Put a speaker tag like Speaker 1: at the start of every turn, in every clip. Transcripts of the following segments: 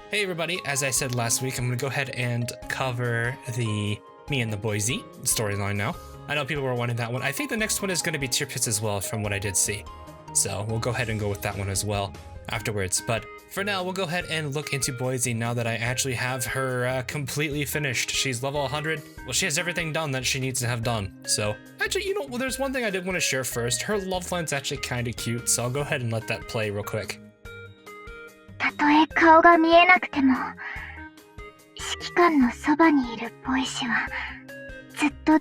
Speaker 1: Hey everybody, as I said last week, I'm going to go ahead and cover the Me and the Boise storyline now. I know people were wanting that one. I think the next one is going to be Tier Pits as well, from what I did see. So we'll go ahead and go with that one as well afterwards. But for now, we'll go ahead and look into Boise now that I actually have her completely finished. She's level 100. Well, she has everything done that she needs to have done. So actually, you know, there's one thing I did want to share first. Her love line's actually kind of cute, so I'll go ahead and let that play real quick.
Speaker 2: たとえ顔が見えなくても、指揮官のそばにいるボイシは、ずっと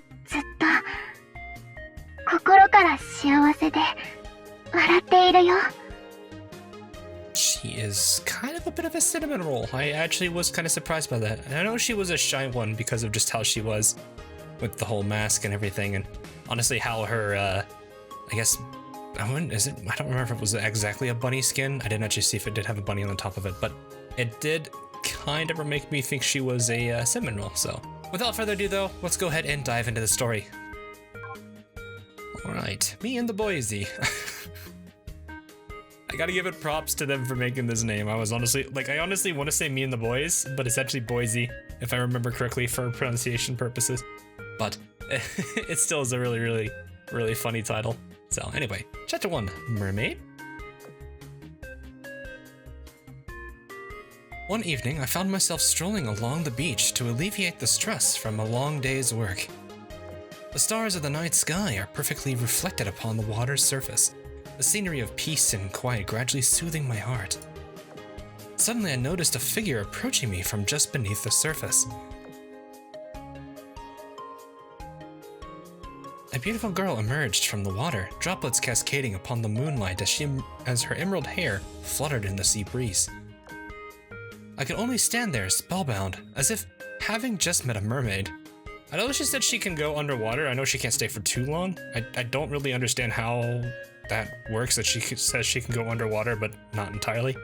Speaker 2: 心から幸せで笑っているよ。
Speaker 1: She is kind of a bit of a cinnamon roll. I actually was kind of surprised by that. And I know she was a shy one because of just how she was with the whole mask and everything, and honestly how her, I guess, I don't remember if it was exactly a bunny skin. I didn't actually see if it did have a bunny on the top of it, but it did kind of make me think she was a cinnamon roll. So without further ado though, let's go ahead and dive into the story. All right, Me and the Boise. I gotta give it props to them for making this name. I honestly want to say Me and the Boys, but it's actually Boise, if I remember correctly for pronunciation purposes. But it still is a really funny title. So anyway, Chapter 1, Mermaid. One evening, I found myself strolling along the beach to alleviate the stress from a long day's work. The stars of the night sky are perfectly reflected upon the water's surface, the scenery of peace and quiet gradually soothing my heart. Suddenly, I noticed a figure approaching me from just beneath the surface. A beautiful girl emerged from the water, droplets cascading upon the moonlight as her emerald hair fluttered in the sea breeze. I could only stand there spellbound, as if having just met a mermaid. I know she said she can go underwater. I know she can't stay for too long. I don't really understand how that works, that she says she can go underwater, but not entirely.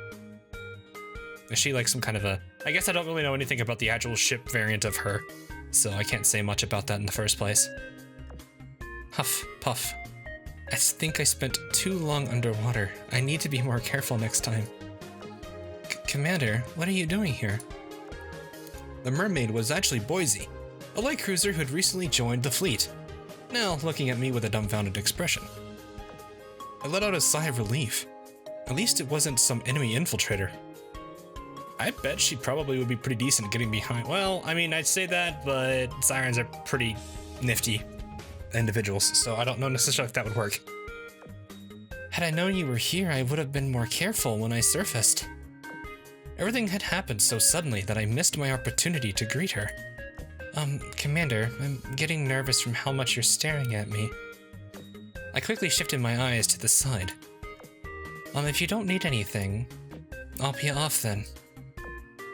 Speaker 1: Is she like some kind of a... I guess I don't really know anything about the actual ship variant of her, so I can't say much about that in the first place. Huff, puff. I think I spent too long underwater. I need to be more careful next time. Commander, what are you doing here? The mermaid was actually Boise, a light cruiser who had recently joined the fleet, now looking at me with a dumbfounded expression. I let out a sigh of relief. At least it wasn't some enemy infiltrator. I bet she probably would be pretty decent at getting behind. Well, I mean, I'd say that, but sirens are pretty nifty individuals, so I don't know necessarily if that would work. Had I known you were here, I would have been more careful when I surfaced. Everything had happened so suddenly that I missed my opportunity to greet her. Commander, I'm getting nervous from how much you're staring at me. I quickly shifted my eyes to the side. If you don't need anything, I'll be off then.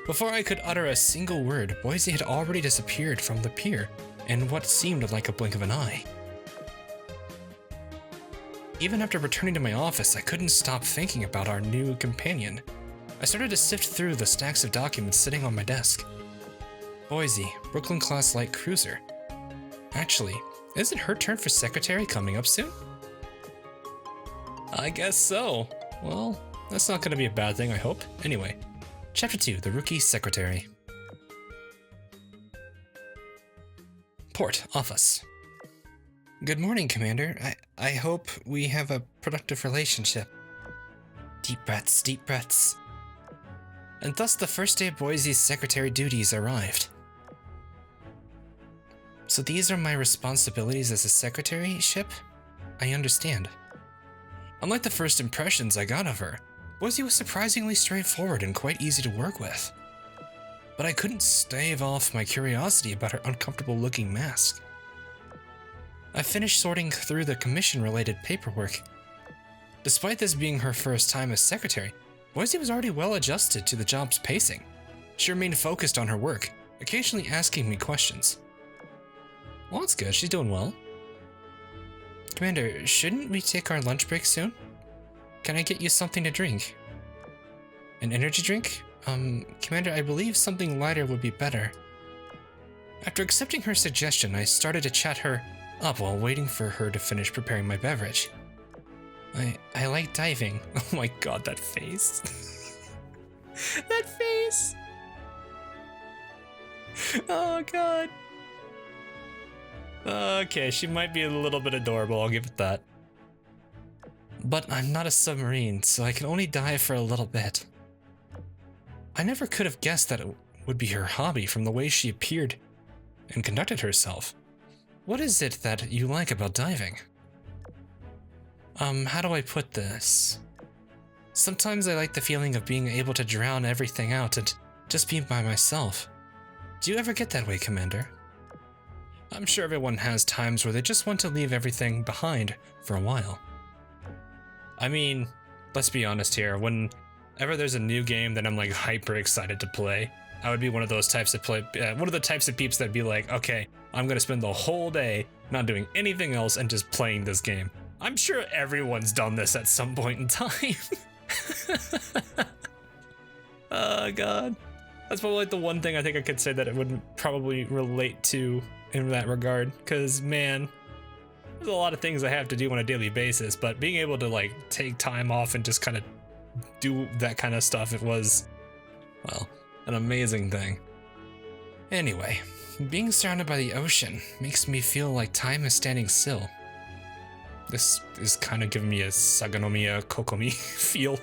Speaker 1: Before I could utter a single word, Boise had already disappeared from the pier in what seemed like a blink of an eye. Even after returning to my office, I couldn't stop thinking about our new companion. I started to sift through the stacks of documents sitting on my desk. Boise, Brooklyn-class light cruiser. Actually, isn't her turn for secretary coming up soon? I guess so. Well, that's not going to be a bad thing, I hope. Anyway, Chapter 2, The Rookie Secretary. Port Office. Good morning, Commander. I hope we have a productive relationship. Deep breaths, deep breaths. And thus the first day of Boise's secretary duties arrived. So these are my responsibilities as a secretary ship? I understand. Unlike the first impressions I got of her, Boise was surprisingly straightforward and quite easy to work with. But I couldn't stave off my curiosity about her uncomfortable-looking mask. I finished sorting through the commission-related paperwork. Despite this being her first time as secretary, Boise was already well adjusted to the job's pacing. She remained focused on her work, occasionally asking me questions. Well, that's good. She's doing well. Commander, shouldn't we take our lunch break soon? Can I get you something to drink? An energy drink? Commander, I believe something lighter would be better. After accepting her suggestion, I started to chat her up while waiting for her to finish preparing my beverage. I like diving. Oh my god, that face. That face! Oh god. Okay, she might be a little bit adorable, I'll give it that. But I'm not a submarine, so I can only dive for a little bit. I never could have guessed that it would be her hobby from the way she appeared and conducted herself. What is it that you like about diving? How do I put this? Sometimes I like the feeling of being able to drown everything out and just be by myself. Do you ever get that way, Commander? I'm sure everyone has times where they just want to leave everything behind for a while. I mean, let's be honest here, whenever there's a new game that I'm like hyper excited to play, I would be one of those types of one of the types of peeps that'd be like, okay, I'm gonna spend the whole day not doing anything else and just playing this game. I'm sure everyone's done this at some point in time. Oh god. That's probably like the one thing I think I could say that it would probably relate to in that regard, because man, there's a lot of things I have to do on a daily basis, but being able to like take time off and just kind of do that kind of stuff, it was, well, an amazing thing. Anyway, being surrounded by the ocean makes me feel like time is standing still. This is kind of giving me a Saganomiya Kokomi feel.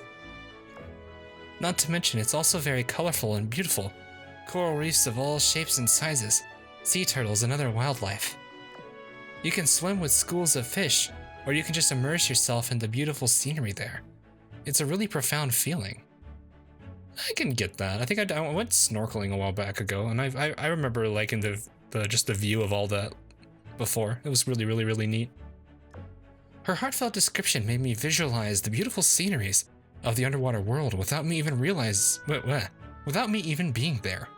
Speaker 1: Not to mention, it's also very colorful and beautiful. Coral reefs of all shapes and sizes, sea turtles and other wildlife. You can swim with schools of fish, or you can just immerse yourself in the beautiful scenery there. It's a really profound feeling. I can get that. I think I went snorkeling a while back ago, and I remember liking just the view of all that before. It was really neat. Her heartfelt description made me visualize the beautiful sceneries of the underwater world without me even without me even being there.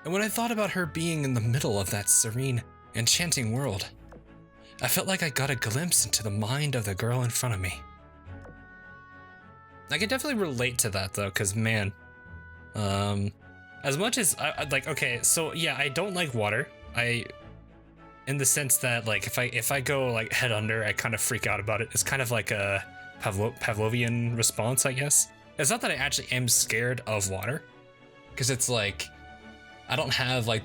Speaker 1: And when I thought about her being in the middle of that serene, enchanting world, I felt like I got a glimpse into the mind of the girl in front of me. I can definitely relate to that though, because man, as much as I like, okay, so yeah, I don't like water. In the sense that like if I go like head under, I kind of freak out about it. It's kind of like a Pavlovian response, I guess. It's not that I actually am scared of water, because it's like I don't have like,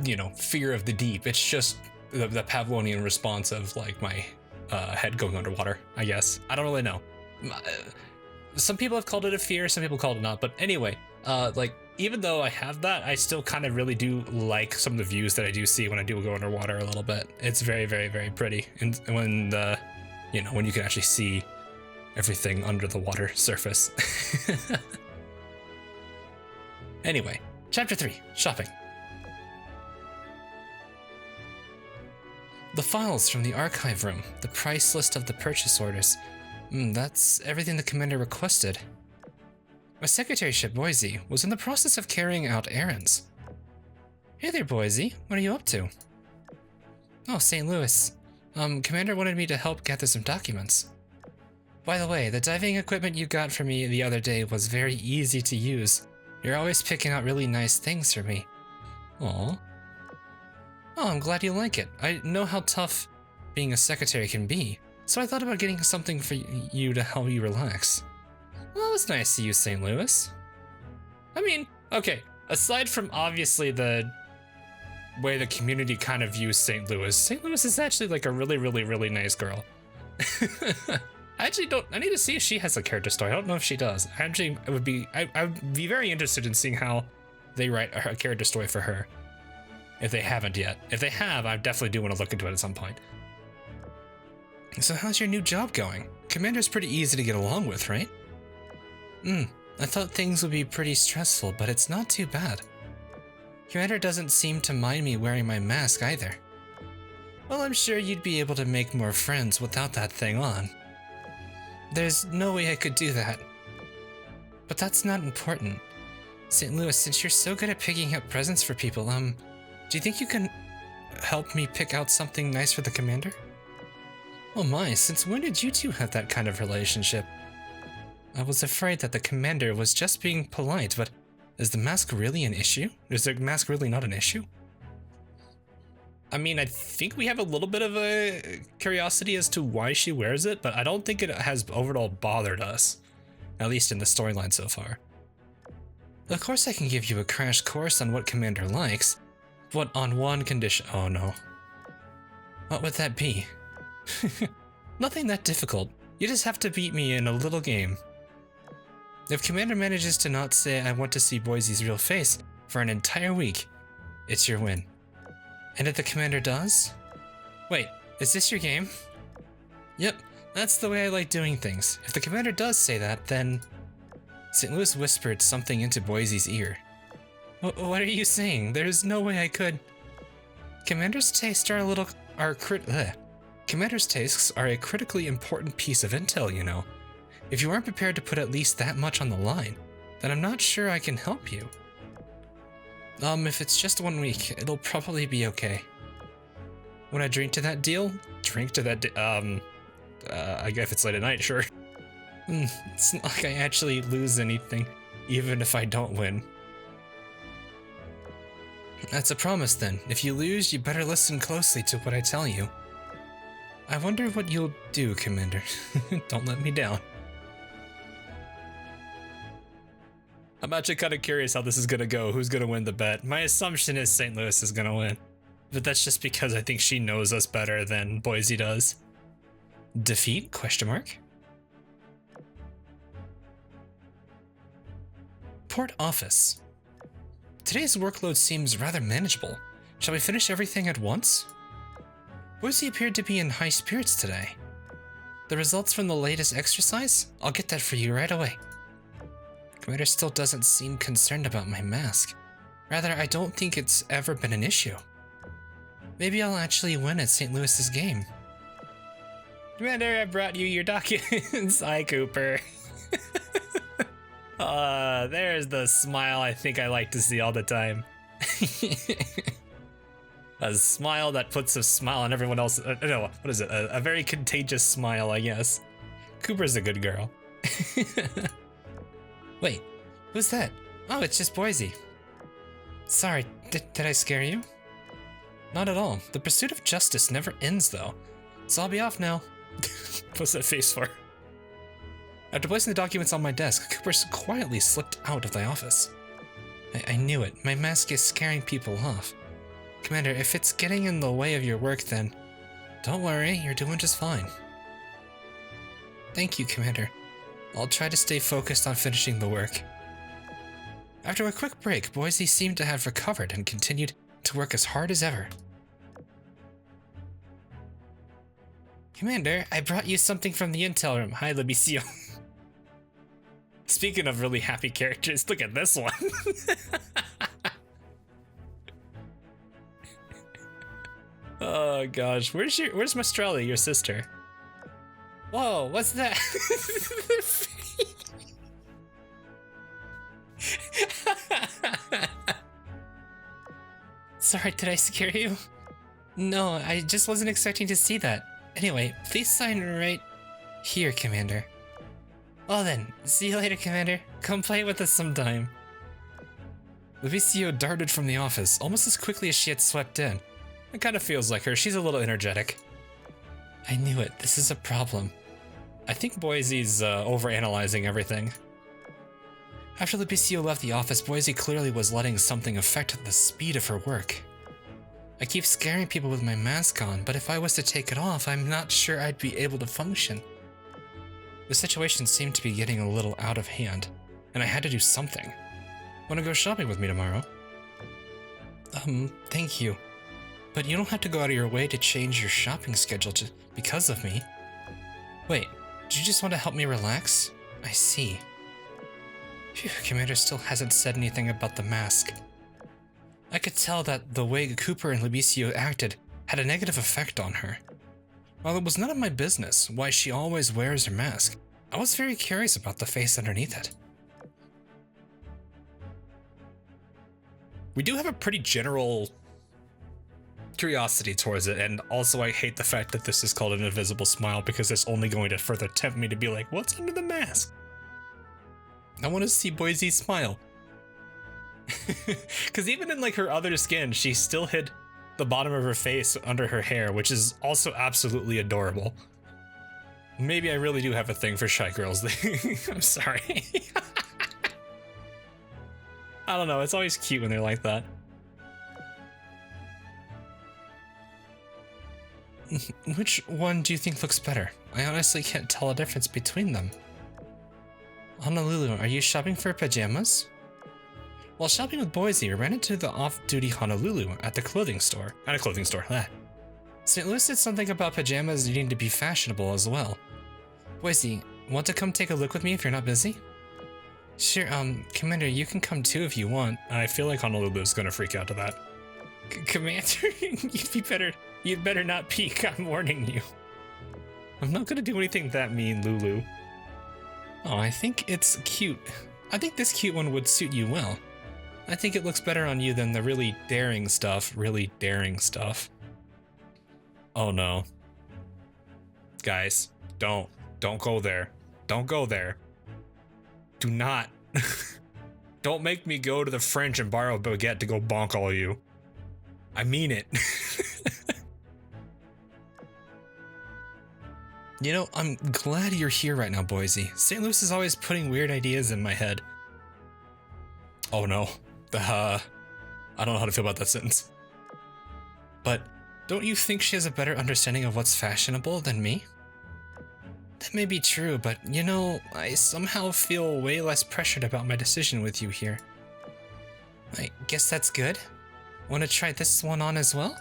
Speaker 1: you know, fear of the deep. It's just the Pavlovian response of like my head going underwater, I guess. I don't really know. Some people have called it a fear, some people called it not, but anyway, like even though I have that, I still kind of really do like some of the views that I do see when I do go underwater a little bit. It's very pretty, and when you know, when you can actually see everything under the water surface. Anyway, chapter 3, shopping. The files from the archive room, the price list of the purchase orders. That's everything the commander requested. My secretary ship, Boise, was in the process of carrying out errands. Hey there, Boise. What are you up to? Oh, St. Louis. Commander wanted me to help gather some documents. By the way, the diving equipment you got for me the other day was very easy to use. You're always picking out really nice things for me. Aw. Oh, I'm glad you like it. I know how tough being a secretary can be, so I thought about getting something for you to help you relax. Well, that was nice to you, St. Louis. I mean, okay, aside from obviously the way the community kind of views St. Louis is actually like a really nice girl. I need to see if she has a character story. I don't know if she does. I would be very interested in seeing how they write a character story for her, if they haven't yet. If they have, I definitely do want to look into it at some point. So how's your new job going? Commander's pretty easy to get along with, right? I thought things would be pretty stressful, but it's not too bad. Commander doesn't seem to mind me wearing my mask either. Well, I'm sure you'd be able to make more friends without that thing on. There's no way I could do that. But that's not important. St. Louis, since you're so good at picking up presents for people, do you think you can help me pick out something nice for the commander? Oh my, since when did you two have that kind of relationship? I was afraid that the commander was just being polite, but is the mask really an issue? Is the mask really not an issue? I mean, I think we have a little bit of a curiosity as to why she wears it, but I don't think it has overall bothered us, at least in the storyline so far. Of course I can give you a crash course on what Commander likes, but on one condition. Oh no. What would that be? Nothing that difficult. You just have to beat me in a little game. If Commander manages to not say I want to see Boise's real face for an entire week, it's your win. And if the Commander does? Wait, is this your game? Yep, that's the way I like doing things. If the Commander does say that, then... St. Louis whispered something into Boise's ear. What are you saying? There's no way I could... Commander's tastes are Commander's tastes are a critically important piece of intel, you know. If you aren't prepared to put at least that much on the line, then I'm not sure I can help you. If it's just 1 week, it'll probably be okay. When I drink to that deal? Drink to that I guess if it's late at night, sure. It's not like I actually lose anything, even if I don't win. That's a promise then. If you lose, you better listen closely to what I tell you. I wonder what you'll do, Commander. Don't let me down. I'm actually kind of curious how this is gonna go. Who's gonna win the bet? My assumption is St. Louis is gonna win. But that's just because I think she knows us better than Boise does. Defeat? Question mark. Port office. Today's workload seems rather manageable. Shall we finish everything at once? Boise appeared to be in high spirits today. The results from the latest exercise? I'll get that for you right away. Commander still doesn't seem concerned about my mask. Rather, I don't think it's ever been an issue. Maybe I'll actually win at St. Louis's game. Commander, I brought you your documents. Hi, Cooper. There's the smile I think I like to see all the time. A smile that puts a smile on everyone else. No, what is it? A very contagious smile, I guess. Cooper's a good girl. Wait, who's that? Oh, it's just Boise. Sorry, did I scare you? Not at all. The pursuit of justice never ends, though. So I'll be off now. What's that face for? After placing the documents on my desk, Cooper quietly slipped out of the office. I knew it. My mask is scaring people off. Commander, if it's getting in the way of your work, then don't worry, you're doing just fine. Thank you, Commander. I'll try to stay focused on finishing the work. After a quick break, Boise seemed to have recovered and continued to work as hard as ever. Commander, I brought you something from the intel room. Hi, Libicio. Speaking of really happy characters, look at this one. Oh gosh, where's Mastrelli, your sister? Whoa, what's that? Sorry, did I scare you? No, I just wasn't expecting to see that. Anyway, please sign right here, Commander. Well then, see you later, Commander. Come play with us sometime. Libicio darted from the office almost as quickly as she had swept in. It kind of feels like her. She's a little energetic. I knew it. This is a problem. I think Boise's overanalyzing everything. After Libicio left the office, Boise clearly was letting something affect the speed of her work. I keep scaring people with my mask on, but if I was to take it off, I'm not sure I'd be able to function. The situation seemed to be getting a little out of hand, and I had to do something. Want to go shopping with me tomorrow? Thank you. But you don't have to go out of your way to change your shopping schedule because of me. Wait, do you just want to help me relax? I see. Phew, Commander still hasn't said anything about the mask. I could tell that the way Cooper and Libicio acted had a negative effect on her. While it was none of my business why she always wears her mask, I was very curious about the face underneath it. We do have a pretty general curiosity towards it, and also I hate the fact that this is called an invisible smile because it's only going to further tempt me to be like, what's under the mask? I want to see Boise smile. Because even in like her other skin, she still hid the bottom of her face under her hair, which is also absolutely adorable. Maybe I really do have a thing for shy girls. I'm sorry. I don't know, it's always cute when they're like that. Which one do you think looks better? I honestly can't tell a difference between them. Honolulu, are you shopping for pajamas? While shopping with Boise, we ran into the off-duty Honolulu at a clothing store. St. Louis said something about pajamas needing to be fashionable as well. Boise, want to come take a look with me if you're not busy? Sure, Commander, you can come too if you want. I feel like Honolulu's gonna freak out to that. Commander, you'd better not peek, I'm warning you. I'm not gonna do anything that mean, Lulu. Oh, I think it's cute. I think this cute one would suit you well. I think it looks better on you than the really daring stuff. Oh no. Guys, don't go there. Don't go there. Do not. Don't make me go to the French and borrow a baguette to go bonk all of you. I mean it. You know, I'm glad you're here right now, Boise. St. Louis is always putting weird ideas in my head. Oh no. I don't know how to feel about that sentence. But don't you think she has a better understanding of what's fashionable than me? That may be true, but you know, I somehow feel way less pressured about my decision with you here. I guess that's good. Want to try this one on as well?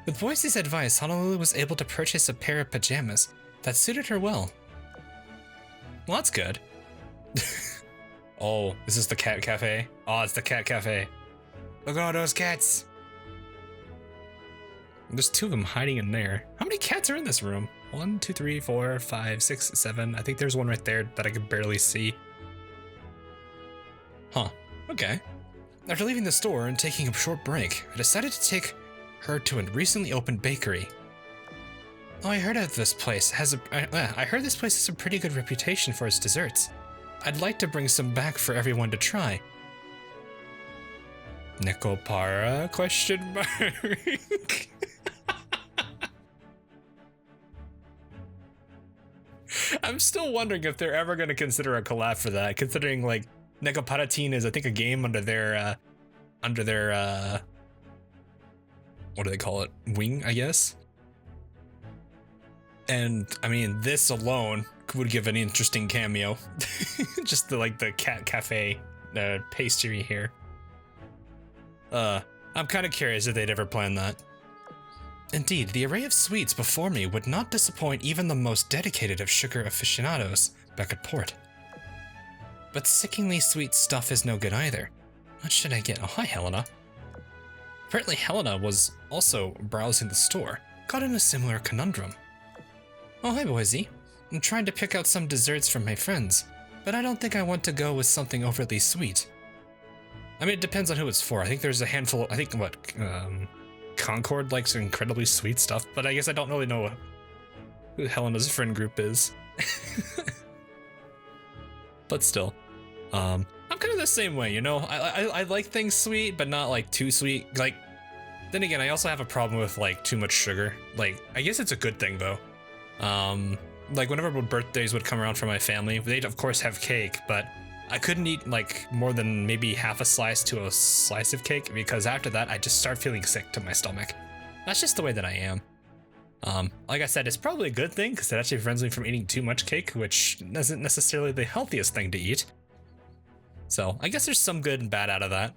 Speaker 1: With Boise's advice, Honolulu was able to purchase a pair of pajamas that suited her well. Well, that's good. Oh, is this the cat cafe? Oh, it's the cat cafe. Look at all those cats. There's two of them hiding in there. How many cats are in this room? 1, 2, 3, 4, 5, 6, 7. I think there's one right there that I could barely see. Huh, okay. After leaving the store and taking a short break, I decided to take her to a recently opened bakery. Oh, I heard this place has a pretty good reputation for its desserts. I'd like to bring some back for everyone to try. Nekopara? Question mark. I'm still wondering if they're ever going to consider a collab for that, considering like Nekopara is I think a game under their what do they call it? Wing, I guess. And I mean, this alone would give an interesting cameo. Just the cat cafe pastry here. I'm kind of curious if they'd ever plan that. Indeed, the array of sweets before me would not disappoint even the most dedicated of sugar aficionados back at port. But sickeningly sweet stuff is no good either. What should I get? Oh, hi, Helena. Apparently Helena was also browsing the store, caught in a similar conundrum. Oh, hi, Boise. I'm trying to pick out some desserts from my friends, but I don't think I want to go with something overly sweet. I mean, it depends on who it's for. I think there's a handful, Concord likes incredibly sweet stuff, but I guess I don't really know who Helena's friend group is. But still, I'm kind of the same way, you know? I like things sweet, but not like too sweet. Like, then again, I also have a problem with like too much sugar. Like, I guess it's a good thing though. Like whenever birthdays would come around for my family, they'd of course have cake, but I couldn't eat like more than maybe half a slice to a slice of cake because after that I just start feeling sick to my stomach. That's just the way that I am. Like I said, it's probably a good thing because it actually prevents me from eating too much cake, which isn't necessarily the healthiest thing to eat. So I guess there's some good and bad out of that,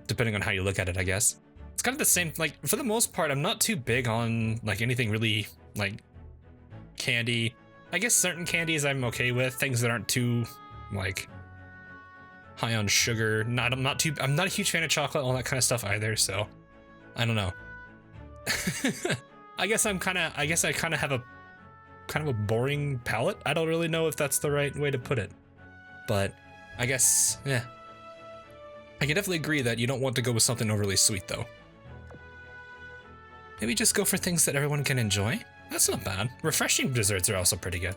Speaker 1: depending on how you look at it, I guess. It's kind of the same, like for the most part, I'm not too big on like anything really like candy. I guess certain candies I'm okay with, things that aren't too like high on sugar. I'm not a huge fan of chocolate, all that kind of stuff either, so I don't know. I guess I kind of have a boring palate. I don't really know if that's the right way to put it, but I guess, yeah. I can definitely agree that you don't want to go with something overly sweet though. Maybe just go for things that everyone can enjoy. That's not bad. Refreshing desserts are also pretty good.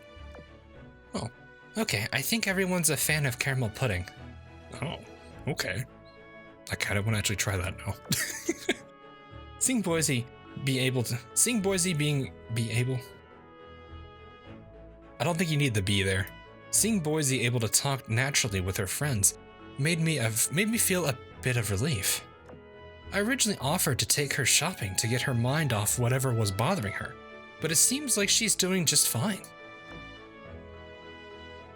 Speaker 1: Oh, okay. I think everyone's a fan of caramel pudding. Oh, okay. I kind of want to actually try that now. Seeing Boise be able. I don't think you need the be there. Seeing Boise able to talk naturally with her friends made me feel a bit of relief. I originally offered to take her shopping to get her mind off whatever was bothering her, but it seems like she's doing just fine.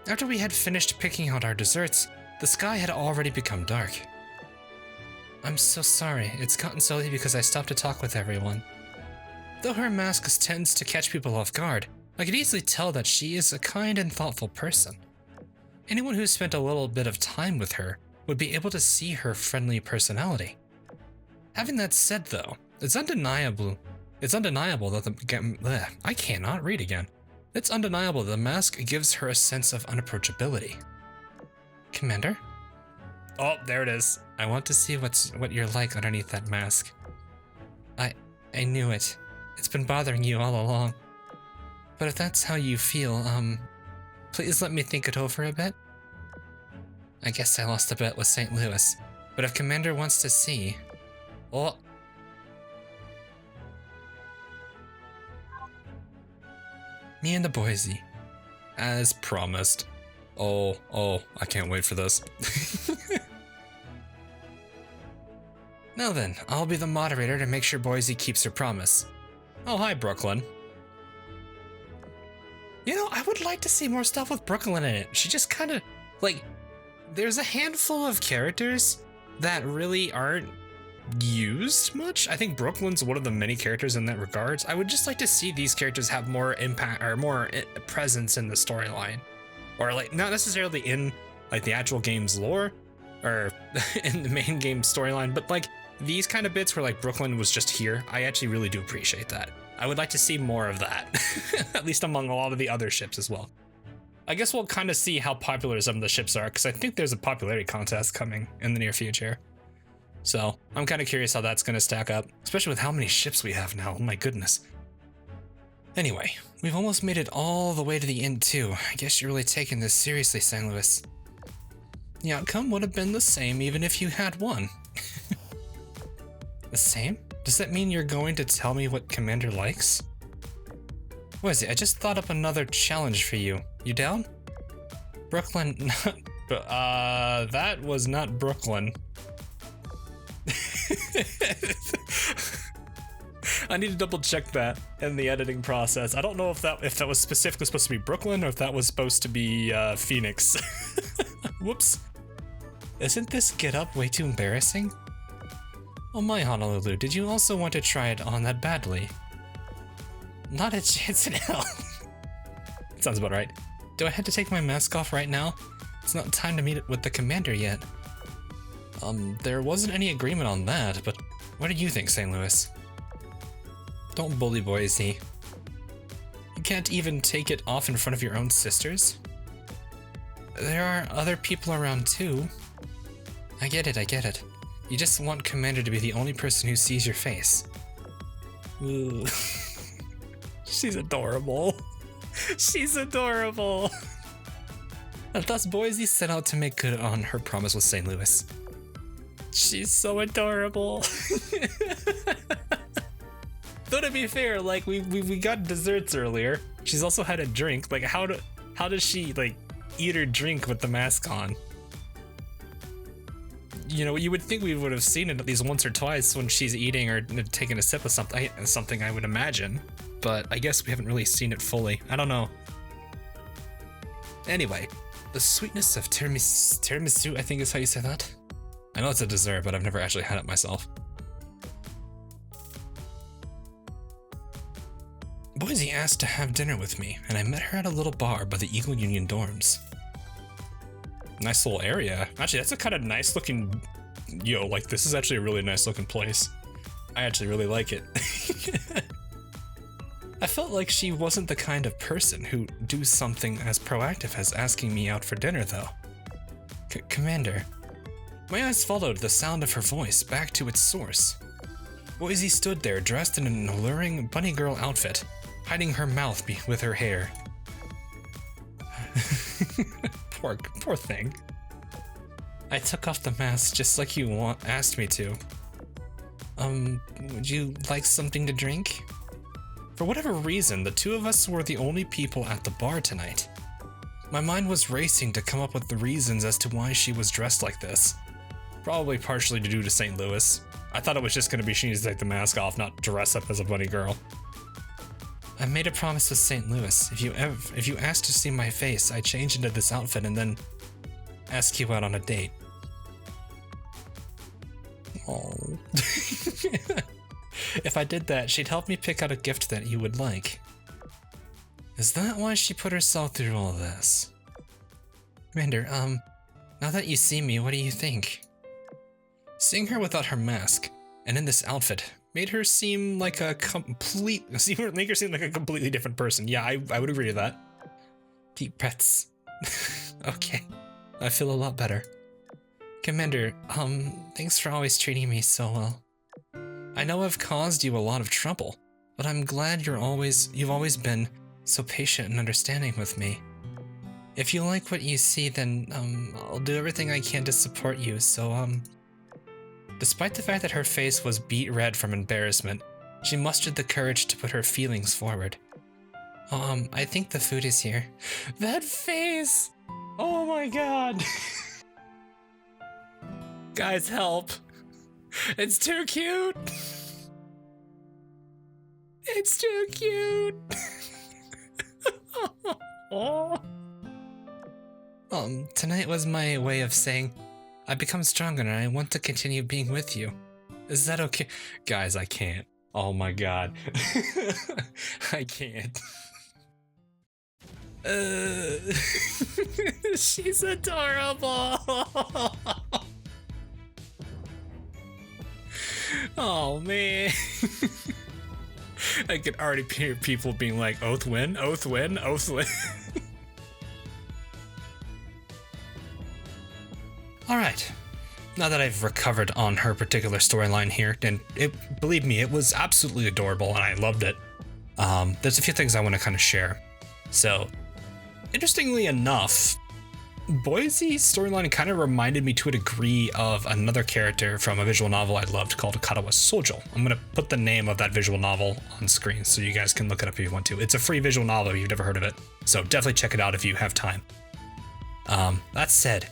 Speaker 1: After we had finished picking out our desserts, the sky had already become dark. I'm so sorry, it's gotten so late because I stopped to talk with everyone. Though her mask tends to catch people off guard, I could easily tell that she is a kind and thoughtful person. Anyone who spent a little bit of time with her would be able to see her friendly personality. Having that said though, it's undeniable that I cannot read again. It's undeniable that the mask gives her a sense of unapproachability. Commander? Oh, there it is. I want to see what you're like underneath that mask. I knew it. It's been bothering you all along. But if that's how you feel, please let me think it over a bit. I guess I lost a bet with St. Louis, but if Commander wants to see... Oh! Me and the Boise. As promised. Oh, I can't wait for this. Now then, I'll be the moderator to make sure Boise keeps her promise. Oh, hi, Brooklyn. You know, I would like to see more stuff with Brooklyn in it. She just kind of, like, there's a handful of characters that really aren't used much. I think Brooklyn's one of the many characters in that regards. I would just like to see these characters have more impact or more presence in the storyline. Or, like, not necessarily in, like, the actual game's lore or in the main game storyline, but, like, these kind of bits where, like, Brooklyn was just here, I actually really do appreciate that. I would like to see more of that, at least among a lot of the other ships as well. I guess we'll kind of see how popular some of the ships are, because I think there's a popularity contest coming in the near future. So I'm kind of curious how that's going to stack up, especially with how many ships we have now. Oh my goodness. Anyway, we've almost made it all the way to the end too. I guess you're really taking this seriously, St. Louis. The outcome would have been the same even if you had won. The same? Does that mean you're going to tell me what Commander likes? Boise, I just thought up another challenge for you. You down? Brooklyn, that was not Brooklyn. I need to double check that in the editing process. I don't know if that was specifically supposed to be Brooklyn or if that was supposed to be Phoenix. Whoops. Isn't this get up way too embarrassing? Oh my, Honolulu, did you also want to try it on that badly? Not a chance in hell. Sounds about right. Do I have to take my mask off right now? It's not time to meet with the commander yet. There wasn't any agreement on that, but what do you think, St. Louis? Don't bully Boise. You can't even take it off in front of your own sisters? There are other people around too. I get it. You just want Commander to be the only person who sees your face. Ooh. She's adorable. She's adorable. And thus Boise set out to make good on her promise with St. Louis. She's so adorable. Though to be fair, like we got desserts earlier. She's also had a drink. Like how does she like eat her drink with the mask on? You know, you would think we would have seen it at least once or twice when she's eating or taking a sip of something I would imagine. But I guess we haven't really seen it fully. I don't know. Anyway, the sweetness of tiramisu, I think is how you say that. I know it's a dessert, but I've never actually had it myself. Boise asked to have dinner with me, and I met her at a little bar by the Eagle Union dorms. Nice little area. Actually, that's a kind of nice looking, like this is actually a really nice looking place. I actually really like it. I felt like she wasn't the kind of person who'd do something as proactive as asking me out for dinner though. Commander. My eyes followed the sound of her voice back to its source. Boise stood there dressed in an alluring bunny girl outfit, hiding her mouth with her hair. Poor thing. I took off the mask just like you asked me to. Would you like something to drink? For whatever reason, the two of us were the only people at the bar tonight. My mind was racing to come up with the reasons as to why she was dressed like this. Probably partially due to St. Louis. I thought it was just gonna be she needs to take the mask off, not dress up as a bunny girl. I made a promise with St. Louis. If you asked to see my face, I'd change into this outfit and then ask you out on a date. Oh. If I did that, she'd help me pick out a gift that you would like. Is that why she put herself through all this? Commander, now that you see me, what do you think? Seeing her without her mask, and in this outfit, made her seem like a completely different person. Yeah, I would agree with that. Deep breaths. Okay, I feel a lot better. Commander, thanks for always treating me so well. I know I've caused you a lot of trouble, but I'm glad you've always been so patient and understanding with me. If you like what you see, then, I'll do everything I can to support you, so, Despite the fact that her face was beet red from embarrassment, she mustered the courage to put her feelings forward. I think the food is here. That face! Oh my god! Guys, help! It's too cute! It's too cute! Tonight was my way of saying, I've become stronger and I want to continue being with you. Is that okay? Guys, I can't. Oh my god. I can't. She's adorable! Oh man. I could already hear people being like, oath win, oath win, oath win. Alright, now that I've recovered on her particular storyline here, and believe me, it was absolutely adorable and I loved it. There's a few things I want to kind of share. So, interestingly enough, Boise's storyline kind of reminded me to a degree of another character from a visual novel I loved called Katawa Sojo. I'm going to put the name of that visual novel on screen so you guys can look it up if you want to. It's a free visual novel if you've never heard of it, so definitely check it out if you have time. That said,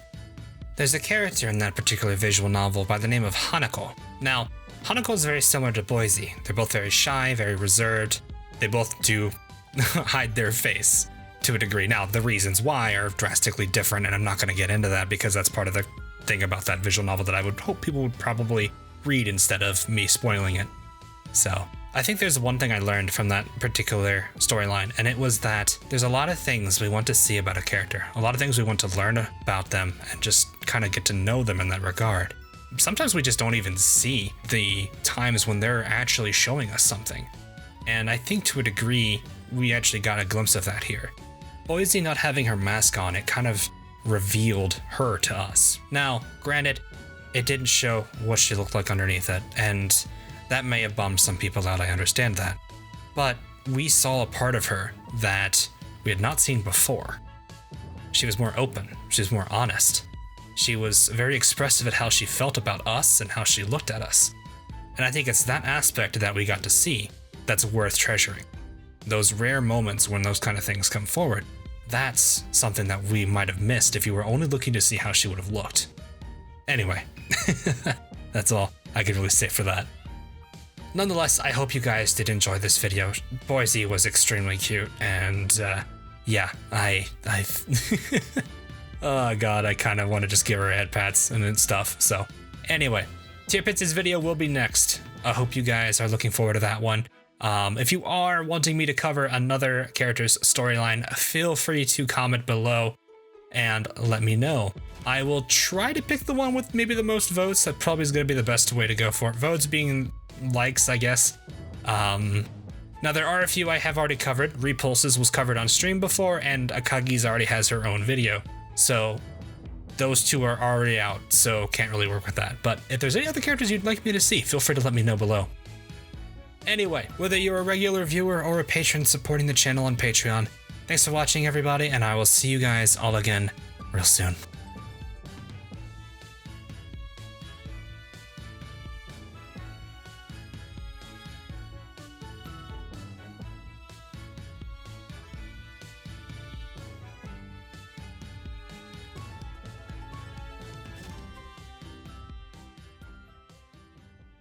Speaker 1: there's a character in that particular visual novel by the name of Hanako. Now, Hanako is very similar to Boise. They're both very shy, very reserved. They both do hide their face to a degree. Now, the reasons why are drastically different, and I'm not going to get into that because that's part of the thing about that visual novel that I would hope people would probably read instead of me spoiling it. So, I think there's one thing I learned from that particular storyline, and it was that there's a lot of things we want to see about a character, a lot of things we want to learn about them and just kind of get to know them in that regard. Sometimes we just don't even see the times when they're actually showing us something. And I think to a degree, we actually got a glimpse of that here. Boise not having her mask on, it kind of revealed her to us. Now, granted, it didn't show what she looked like underneath it, and that may have bummed some people out, I understand that. But we saw a part of her that we had not seen before. She was more open, she was more honest. She was very expressive at how she felt about us and how she looked at us. And I think it's that aspect that we got to see that's worth treasuring. Those rare moments when those kind of things come forward, that's something that we might have missed if you were only looking to see how she would have looked. Anyway, that's all I could really say for that. Nonetheless, I hope you guys did enjoy this video. Boise was extremely cute, and yeah, oh god, I kind of want to just give her head pats and stuff. So anyway, Tier Pits' video will be next. I hope you guys are looking forward to that one. If you are wanting me to cover another character's storyline, feel free to comment below and let me know. I will try to pick the one with maybe the most votes. That probably is going to be the best way to go for it. Votes being likes, I guess. Now there are a few I have already covered. Repulses was covered on stream before, and Akagi's already has her own video. So those two are already out, so can't really work with that. But if there's any other characters you'd like me to see, feel free to let me know below. Anyway, whether you're a regular viewer or a patron supporting the channel on Patreon, thanks for watching everybody, and I will see you guys all again real soon.